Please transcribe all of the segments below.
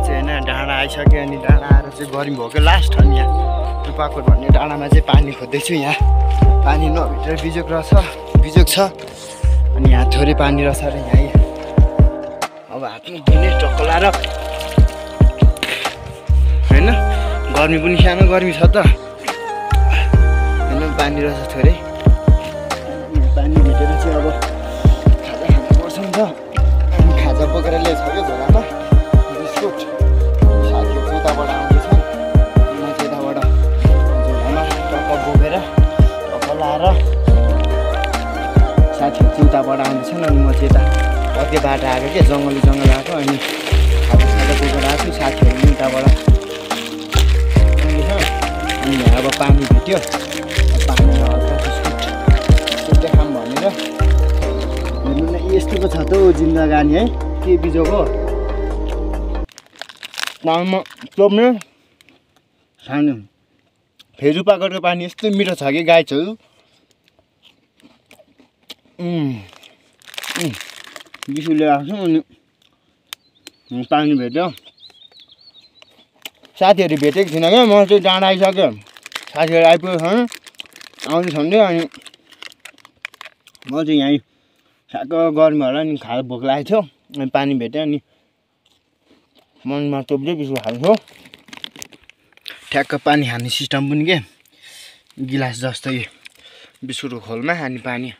चाहिँ होइन डाँडा आइसक्यो अनि डाँडा आएर चाहिँ गर्मी भएको लास्ट अनि यहाँ टुपाकोट भन्ने डाँडामा चाहिँ पानी खोज्दैछु। यहाँ पानी नभित्र बिजोग छ अनि यहाँ थोरै पानी रहेछ र यहाँ अब हातमा दिने टक्कलाएर होइन गर्मी पनि सानो गर्मी छ त होइन पानी रहेछ थोरै पानी भित्र चाहिँ अब खाजा खानुपर्छ नि त अनि खाजा बोकेर ल्याइसक्यो झोलामा बिस्कुट साथीहरू उताबाट आउँदैछन् म चाहिँ यताबाट झोलामा टक्क बोकेर टक्क लाएर साथीहरू चाहिँ उताबाट आउँदैछन् अनि म चाहिँ यता अर्कै बाटो आएको क्या जङ्गल आएको अनि खाजा बोकेर आएको छु साथीहरू पनि उताबाट अनि यहाँ अब पानी भेट्यो पानीमा हल्का बिस्कुट खाऊँ भनेर हेर्नु न यस्तोको छ त हौ जिन्दगानी है के बिजोग हो पानीमा टोप्ने खानु फेरि पाकेको पानी यस्तो मिठो छ कि गाई छेउ बिसुले राख्छु अनि पानी भेट्यो साथीहरू भेटेको थिइनँ क्या म चाहिँ डाँडा आइसक्यो साथीहरू आइपुगेको छैन आउँदैछन् नि अनि म चाहिँ यहीँ ठ्याक्क गर्मी होला नि खाजा भोक लागेको थियो अनि पानी भेट्यो अनि मनमा टोप्दै बिस्कुट खान्छु ठ्याक्क पानी खाने सिस्टम पनि के गिलास जस्तै बिस्कुटको खोलमा अनि पानी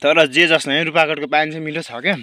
तर जे जस्तो रुपाकोटको पानी चाहिँ मिठो छ क्या